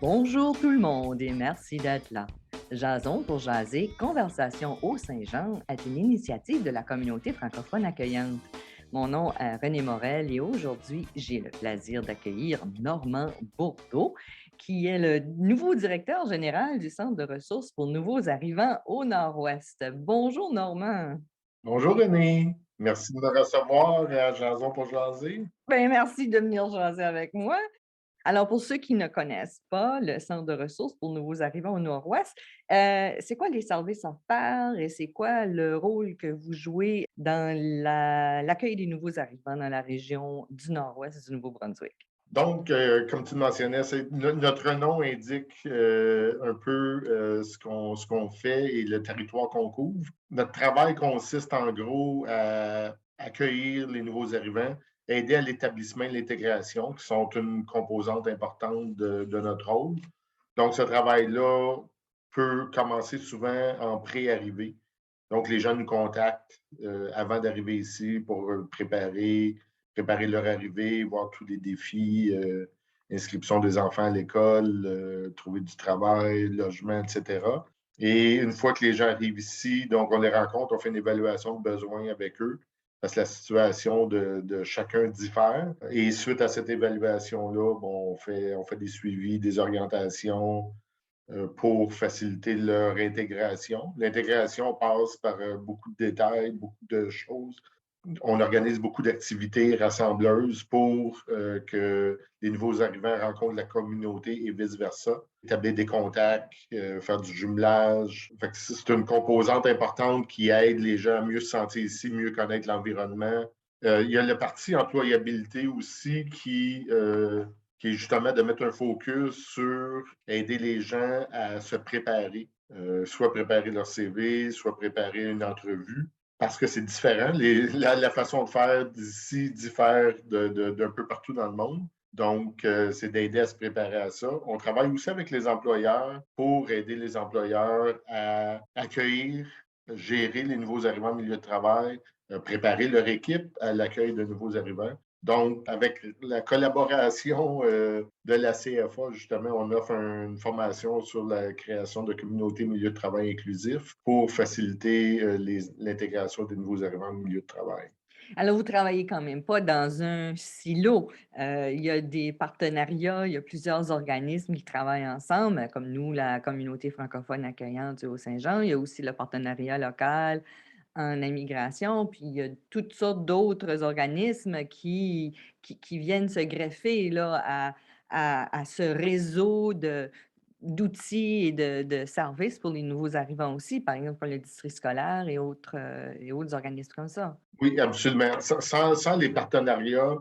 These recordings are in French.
Bonjour tout le monde et merci d'être là. Jason pour jaser, Conversation au Saint-Jean est une initiative de la communauté francophone accueillante. Mon nom est René Morel et aujourd'hui, j'ai le plaisir d'accueillir Normand Bourdeau, qui est le nouveau directeur général du Centre de ressources pour nouveaux arrivants au Nord-Ouest. Bonjour Normand. Bonjour René, merci de me recevoir à Jason pour jaser. Ben, merci de venir jaser avec moi. Alors, pour ceux qui ne connaissent pas le Centre de ressources pour nouveaux arrivants au Nord-Ouest, c'est quoi les services offerts et c'est quoi le rôle que vous jouez dans l'accueil des nouveaux arrivants dans la région du Nord-Ouest du Nouveau-Brunswick? Donc, comme tu le mentionnais, notre nom indique un peu ce qu'on fait et le territoire qu'on couvre. Notre travail consiste en gros à accueillir les nouveaux arrivants, aider à l'établissement et l'intégration, qui sont une composante importante de notre rôle. Donc, ce travail-là peut commencer souvent en pré-arrivée. Donc, les gens nous contactent avant d'arriver ici pour préparer leur arrivée, voir tous les défis, inscription des enfants à l'école, trouver du travail, logement, etc. Et une fois que les gens arrivent ici, donc on les rencontre, on fait une évaluation de besoins avec eux parce que la situation de chacun diffère. Et suite à cette évaluation-là, bon, on fait des suivis, des orientations, pour faciliter leur intégration. L'intégration passe par beaucoup de détails, beaucoup de choses. On organise beaucoup d'activités rassembleuses pour que les nouveaux arrivants rencontrent la communauté et vice-versa. Établir des contacts, faire du jumelage. Fait que c'est une composante importante qui aide les gens à mieux se sentir ici, mieux connaître l'environnement. Il y a la partie employabilité aussi qui est justement de mettre un focus sur aider les gens à se préparer, soit préparer leur CV, soit préparer une entrevue, parce que c'est différent. La façon de faire d'ici diffère d'un peu partout dans le monde. Donc, c'est d'aider à se préparer à ça. On travaille aussi avec les employeurs pour aider les employeurs à accueillir, gérer les nouveaux arrivants au milieu de travail, préparer leur équipe à l'accueil de nouveaux arrivants. Donc, avec la collaboration de la CFA, justement, on offre une formation sur la création de communautés milieu de travail inclusif pour faciliter l'intégration des nouveaux arrivants au milieu de travail. Alors, vous travaillez quand même pas dans un silo. Il y a des partenariats, il y a plusieurs organismes qui travaillent ensemble, comme nous, la communauté francophone accueillante du Haut-Saint-Jean. Il y a aussi le partenariat local en immigration, puis il y a toutes sortes d'autres organismes qui viennent se greffer là, à ce réseau d'outils et de services pour les nouveaux arrivants aussi, par exemple pour le district scolaire et autres organismes comme ça. Oui, absolument. Sans les partenariats,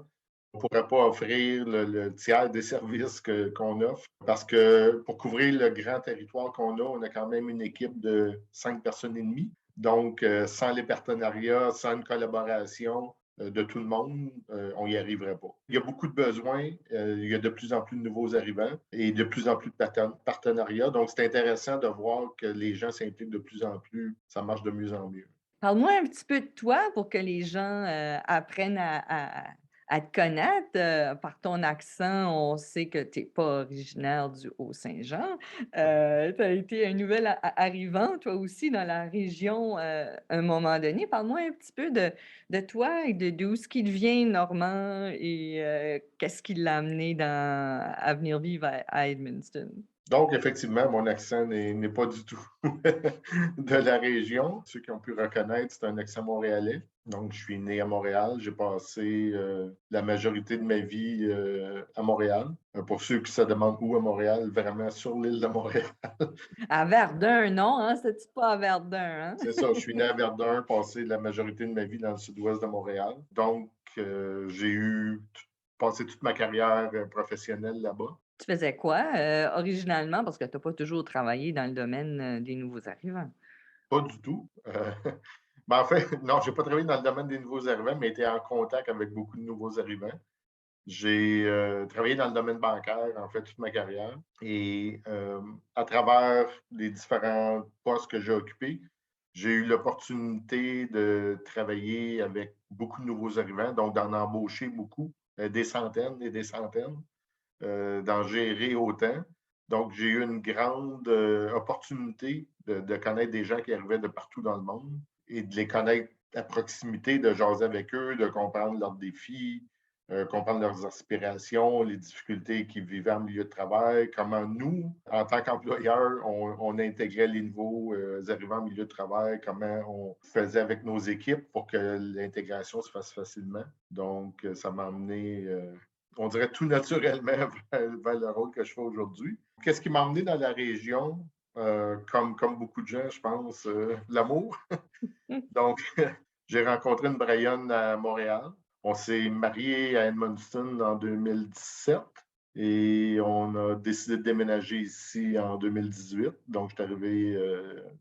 on ne pourrait pas offrir le tiers des services qu'on offre parce que pour couvrir le grand territoire qu'on a, on a quand même une équipe de 5 personnes et demie. Donc, sans les partenariats, sans une collaboration de tout le monde, on n'y arriverait pas. Il y a beaucoup de besoins, il y a de plus en plus de nouveaux arrivants et de plus en plus de partenariats. Donc, c'est intéressant de voir que les gens s'impliquent de plus en plus, ça marche de mieux en mieux. Parle-moi un petit peu de toi pour que les gens, apprennent à te connaître, par ton accent, on sait que tu es pas originaire du Haut-Saint-Jean. Tu as été un nouvel arrivant, toi aussi, dans la région, un moment donné. Parle-moi un petit peu de toi et de d'où ce qui vient Normand et qu'est-ce qui l'a amené à venir vivre à Edmundston? Donc, effectivement, mon accent n'est pas du tout de la région. Ceux qui ont pu reconnaître, c'est un accent montréalais. Donc, je suis né à Montréal. J'ai passé la majorité de ma vie à Montréal. Pour ceux qui se demandent où à Montréal, vraiment sur l'île de Montréal. À Verdun, non, hein? C'est-tu pas à Verdun, hein? C'est ça, je suis né à Verdun, passé la majorité de ma vie dans le sud-ouest de Montréal. Donc, passé toute ma carrière professionnelle là-bas. Tu faisais quoi, originalement? Parce que tu as pas toujours travaillé dans le domaine, des nouveaux arrivants. Pas du tout. Ben, en fait, non, j'ai pas travaillé dans le domaine des nouveaux arrivants, mais été en contact avec beaucoup de nouveaux arrivants. J'ai travaillé dans le domaine bancaire, en fait, toute ma carrière. Et à travers les différents postes que j'ai occupés, j'ai eu l'opportunité de travailler avec beaucoup de nouveaux arrivants, donc d'en embaucher beaucoup, des centaines et des centaines, d'en gérer autant. Donc, j'ai eu une grande opportunité de connaître des gens qui arrivaient de partout dans le monde et de les connaître à proximité, de jaser avec eux, de comprendre leurs défis, comprendre leurs aspirations, les difficultés qu'ils vivaient en milieu de travail, comment nous, en tant qu'employeurs, on intégrait les nouveaux arrivants en milieu de travail, comment on faisait avec nos équipes pour que l'intégration se fasse facilement. Donc, ça m'a amené, on dirait tout naturellement vers le rôle que je fais aujourd'hui. Qu'est-ce qui m'a emmené dans la région? Comme beaucoup de gens, je pense, l'amour. Donc, j'ai rencontré une Brayonne à Montréal. On s'est mariés à Edmundston en 2017 et on a décidé de déménager ici en 2018. Donc, je suis arrivé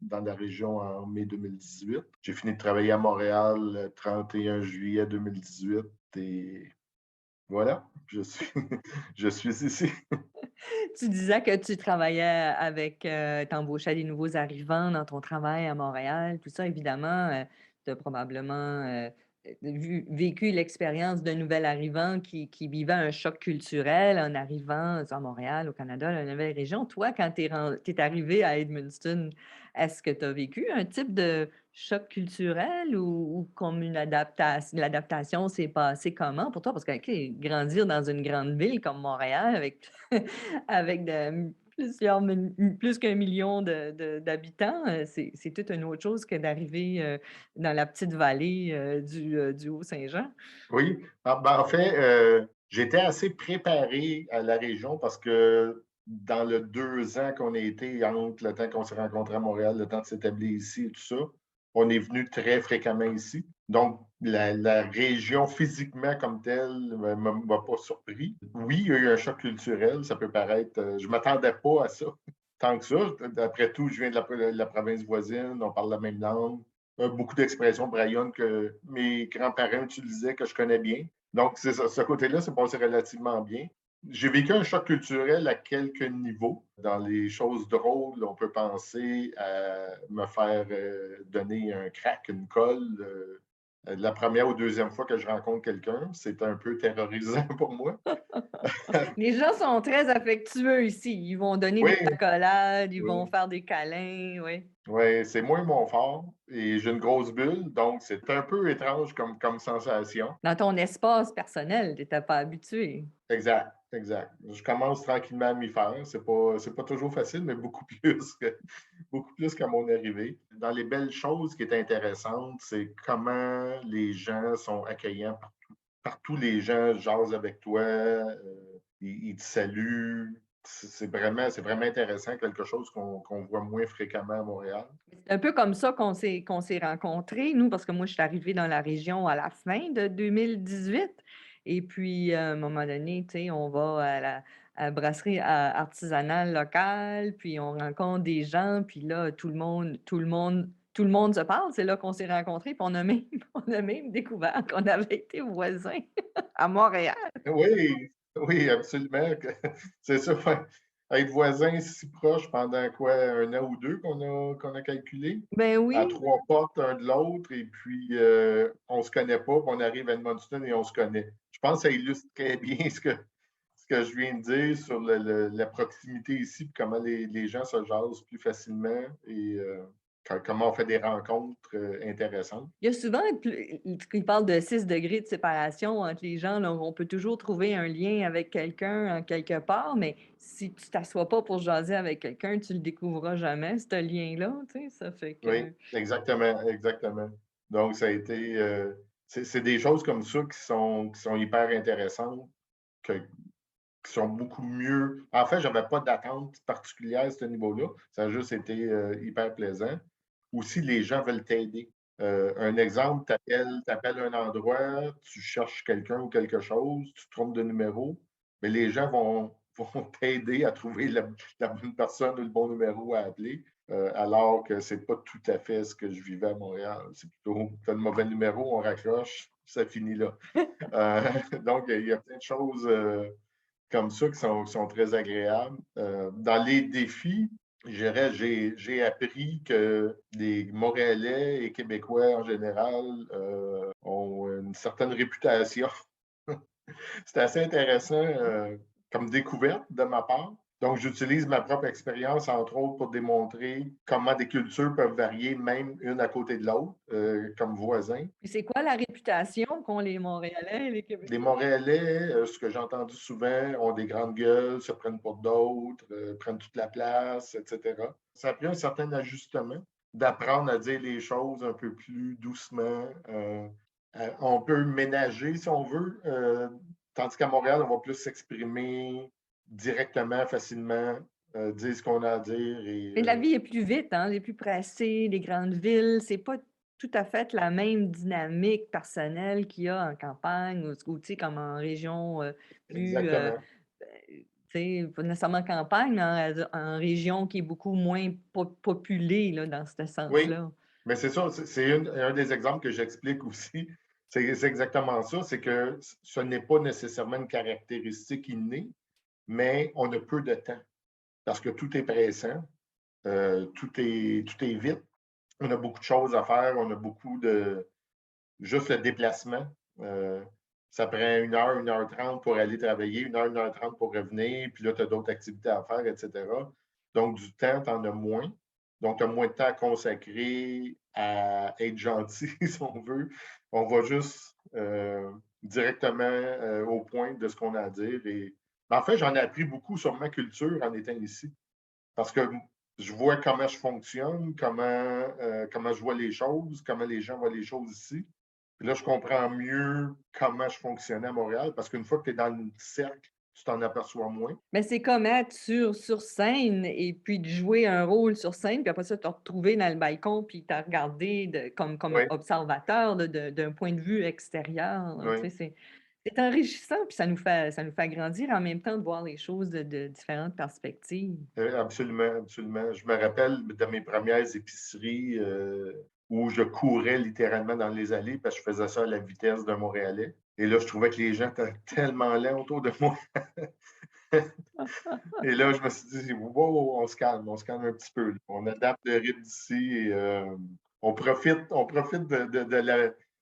dans la région en mai 2018. J'ai fini de travailler à Montréal le 31 juillet 2018 et voilà, je suis ici. Tu disais que tu travaillais avec, tu des nouveaux arrivants dans ton travail à Montréal, tout ça évidemment, tu as probablement, vécu l'expérience d'un nouvel arrivant qui vivait un choc culturel en arrivant à Montréal, au Canada, la nouvelle région. Toi, quand tu es arrivé à Edmundston, est-ce que tu as vécu un type de choc culturel ou comme une adaptation l'adaptation s'est passée comment pour toi? Parce que, OK, grandir dans une grande ville comme Montréal avec avec plus qu'un million d'habitants, c'est toute une autre chose que d'arriver, dans la petite vallée, du Haut-Saint-Jean. Oui, en fait, j'étais assez préparé à la région parce que dans le 2 ans qu'on a été, entre le temps qu'on s'est rencontrés à Montréal, le temps de s'établir ici et tout ça, on est venu très fréquemment ici. Donc, la région physiquement comme telle ne m'a pas surpris. Oui, il y a eu un choc culturel, ça peut paraître, je ne m'attendais pas à ça tant que ça. Après tout, je viens de la province voisine, on parle la même langue beaucoup d'expressions braillonnes que mes grands-parents utilisaient, que je connais bien. Donc, c'est ça, ce côté-là, c'est passé relativement bien. J'ai vécu un choc culturel à quelques niveaux. Dans les choses drôles, on peut penser à me faire donner un crack, une colle. La première ou deuxième fois que je rencontre quelqu'un, c'est un peu terrorisant pour moi. Les gens sont très affectueux ici. Ils vont donner Oui, des accolades, ils vont oui. faire des câlins, oui. Oui, c'est moins mon fort et j'ai une grosse bulle, donc c'est un peu étrange comme sensation. Dans ton espace personnel, tu étais pas habitué. Exact, exact. Je commence tranquillement à m'y faire. C'est pas toujours facile, mais beaucoup plus qu'à mon arrivée. Dans les belles choses qui est intéressante, c'est comment les gens sont accueillants partout. Partout, les gens jasent avec toi, ils te saluent. C'est vraiment intéressant, quelque chose qu'on voit moins fréquemment à Montréal. C'est un peu comme ça qu'on s'est rencontrés, nous, parce que moi, je suis arrivée dans la région à la fin de 2018 et puis, à un moment donné, tu sais, on va à la brasserie artisanale locale, puis on rencontre des gens, puis là, tout le monde se parle. C'est là qu'on s'est rencontrés, puis on a même on a même découvert qu'on avait été voisins à Montréal. Oui, oui, absolument. C'est ça. Être voisins si proches pendant quoi, 1 an ou 2 qu'on a calculé, Ben à oui. 3 portes un de l'autre, et puis on se connaît pas, puis on arrive à Edmundston et on se connaît. Je pense que ça illustre très bien ce que je viens de dire sur la proximité ici, puis comment les gens se jasent plus facilement et comment on fait des rencontres intéressantes. Il y a souvent, il parle de 6 degrés de séparation entre les gens, là. On peut toujours trouver un lien avec quelqu'un en quelque part, mais si tu t'assois pas pour jaser avec quelqu'un, tu le découvriras jamais, ce lien-là, tu sais, ça fait Oui, que exactement, exactement. Donc, ça a été, c'est des choses comme ça qui sont hyper intéressantes, qui sont beaucoup mieux. En fait, je n'avais pas d'attente particulière à ce niveau-là. Ça a juste été hyper plaisant. Aussi, les gens veulent t'aider. Un exemple, tu appelles un endroit, tu cherches quelqu'un ou quelque chose, tu te trompes de numéro, mais les gens vont t'aider à trouver la bonne personne ou le bon numéro à appeler, alors que c'est pas tout à fait ce que je vivais à Montréal. C'est plutôt, tu as le mauvais numéro, on raccroche, ça finit là. Euh, donc, il y a plein de choses comme ça qui sont très agréables. Dans les défis, je dirais, j'ai appris que les Montréalais et Québécois en général ont une certaine réputation. C'était assez intéressant comme découverte de ma part. Donc, j'utilise ma propre expérience, entre autres, pour démontrer comment des cultures peuvent varier, même une à côté de l'autre, comme voisins. Puis c'est quoi la réputation qu'ont les Montréalais et les Les Québécois? Montréalais, ce que j'ai entendu souvent, ont des grandes gueules, se prennent pour d'autres, prennent toute la place, etc. Ça a pris un certain ajustement d'apprendre à dire les choses un peu plus doucement. On peut ménager si on veut, tandis qu'à Montréal, on va plus s'exprimer directement, facilement, dire ce qu'on a à dire. Mais la vie est plus vite, hein, elle est plus pressée, les grandes villes, c'est pas tout à fait la même dynamique personnelle qu'il y a en campagne ou tu sais, comme en région, plus, Exactement. tu sais, pas nécessairement campagne, mais en région qui est beaucoup moins populée, là, dans ce Oui, sens-là. mais c'est ça, c'est un des exemples que j'explique aussi. C'est exactement ça, c'est que ce n'est pas nécessairement une caractéristique innée, mais on a peu de temps parce que tout est pressant, tout est vite. On a beaucoup de choses à faire, on a beaucoup de. Juste le déplacement. euh, Ça prend 1 heure 30 pour aller travailler, 1 heure 30 pour revenir, puis là, tu as d'autres activités à faire, etc. Donc, du temps, tu en as moins. Donc, tu as moins de temps à consacrer à être gentil, si on veut. On va juste directement au point de ce qu'on a à dire. En fait, j'en ai appris beaucoup sur ma culture en étant ici. Parce que je vois comment je fonctionne, comment je vois les choses, comment les gens voient les choses ici. Puis là, je comprends mieux comment je fonctionnais à Montréal, parce qu'une fois que tu es dans le cercle, tu t'en aperçois moins. Mais c'est comme être sur scène et puis de jouer un rôle sur scène, puis après ça, te retrouver dans le balcon, puis tu regarder comme Oui, observateur d'un point de vue extérieur, là. Tu sais, oui, c'est enrichissant, puis ça nous fait grandir en même temps de voir les choses de différentes perspectives. absolument, absolument. Je me rappelle de mes premières épiceries où je courais littéralement dans les allées parce que je faisais ça à la vitesse d'un Montréalais. Et là, je trouvais que les gens étaient tellement lents autour de moi. Et là, je me suis dit, wow, on se calme un petit peu, là. On adapte le rythme d'ici et on profite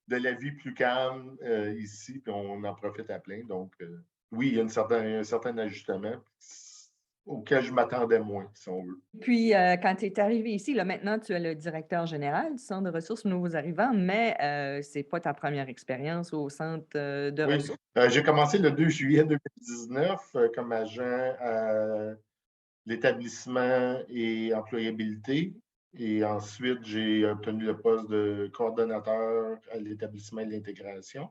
de la vie plus calme ici, puis on en profite à plein. Donc, oui, il y a un certain ajustement auquel je m'attendais moins, si on veut. Puis, quand tu es arrivé ici, là, maintenant, tu es le directeur général du Centre de ressources nouveaux arrivants, mais c'est pas ta première expérience au centre, de Oui, ressources. j'ai commencé le 2 juillet 2019 comme agent à l'établissement et employabilité. Et ensuite, j'ai obtenu le poste de coordonnateur à l'établissement et l'intégration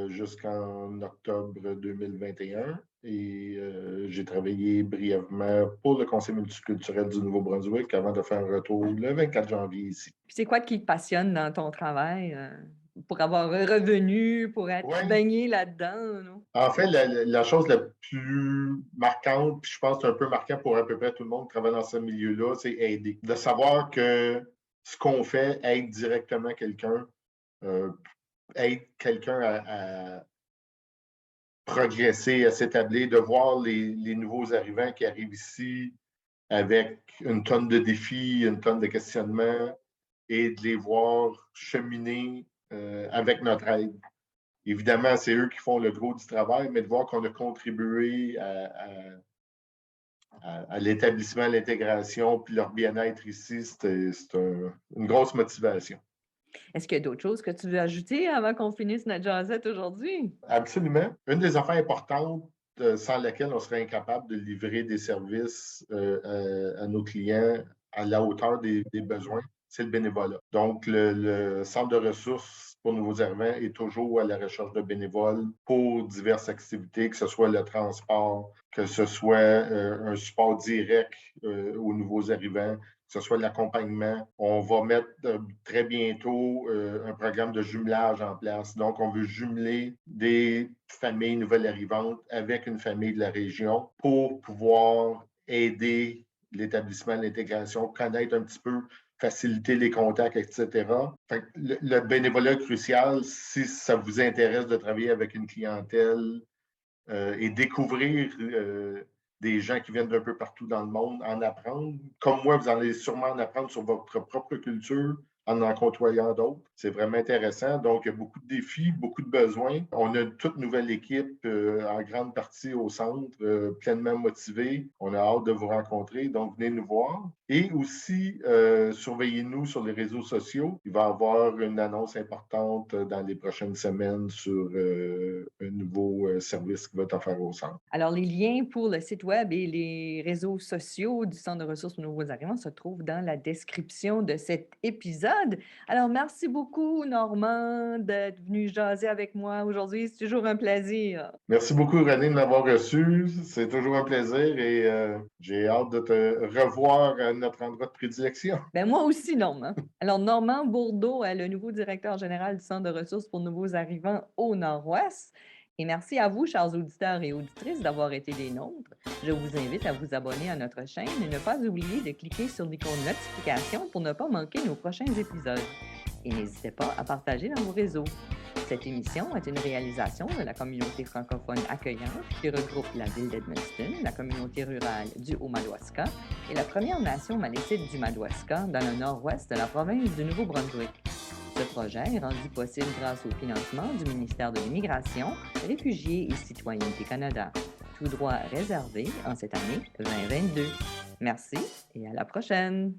jusqu'en octobre 2021. Et j'ai travaillé brièvement pour le Conseil multiculturel du Nouveau-Brunswick avant de faire un retour le 24 janvier ici. Puis c'est quoi qui te passionne dans ton travail, pour avoir un revenu, pour être Oui, baigné là-dedans, non? en fait, la chose la plus marquante, puis je pense que c'est un peu marquant pour à peu près tout le monde qui travaille dans ce milieu-là, c'est aider. De savoir que ce qu'on fait aide directement quelqu'un, euh, aide quelqu'un à progresser, à s'établir, de voir les nouveaux arrivants qui arrivent ici avec une tonne de défis, une tonne de questionnements, et de les voir cheminer avec notre aide. Évidemment, c'est eux qui font le gros du travail, mais de voir qu'on a contribué à l'établissement, à l'intégration, puis leur bien-être ici, une grosse motivation. Est-ce qu'il y a d'autres choses que tu veux ajouter avant qu'on finisse notre jasette aujourd'hui? Absolument. Une des affaires importantes sans laquelle on serait incapable de livrer des services à nos clients à la hauteur des besoins, c'est le bénévolat. Donc, le centre de ressources pour nouveaux arrivants est toujours à la recherche de bénévoles pour diverses activités, que ce soit le transport, que ce soit un support direct aux nouveaux arrivants, que ce soit l'accompagnement. On va mettre très bientôt un programme de jumelage en place. Donc, on veut jumeler des familles nouvelles arrivantes avec une famille de la région pour pouvoir aider l'établissement, l'intégration, connaître un petit peu, faciliter les contacts, etc. Le bénévolat est crucial si ça vous intéresse de travailler avec une clientèle et découvrir des gens qui viennent d'un peu partout dans le monde, en apprendre. Comme moi, vous allez sûrement en apprendre sur votre propre culture, en côtoyant d'autres. C'est vraiment intéressant. Donc, il y a beaucoup de défis, beaucoup de besoins. On a une toute nouvelle équipe, en grande partie au centre, pleinement motivée. On a hâte de vous rencontrer. Donc, venez nous voir. Et aussi, surveillez-nous sur les réseaux sociaux. Il va y avoir une annonce importante dans les prochaines semaines sur un nouveau service qui va être offert au centre. Alors, les liens pour le site web et les réseaux sociaux du Centre de ressources pour nouveaux arrivants se trouvent dans la description de cet épisode. Alors, merci beaucoup, Normand, d'être venu jaser avec moi aujourd'hui. C'est toujours un plaisir. Merci beaucoup, René, de m'avoir reçu. C'est toujours un plaisir et j'ai hâte de te revoir à notre endroit de prédilection. Ben moi aussi, Normand. Alors, Normand Bourdeau est le nouveau directeur général du Centre de ressources pour nouveaux arrivants au Nord-Ouest. Et merci à vous, chers auditeurs et auditrices, d'avoir été des nôtres. Je vous invite à vous abonner à notre chaîne et ne pas oublier de cliquer sur l'icône notification pour ne pas manquer nos prochains épisodes. Et n'hésitez pas à partager dans vos réseaux. Cette émission est une réalisation de la communauté francophone accueillante qui regroupe la ville d'Edmundston, la communauté rurale du Haut-Madawaska et la Première Nation malécite du Madawaska dans le nord-ouest de la province du Nouveau-Brunswick. Ce projet est rendu possible grâce au financement du ministère de l'Immigration, Réfugiés et Citoyenneté Canada. Tout droit réservé en cette année 2022. Merci et à la prochaine!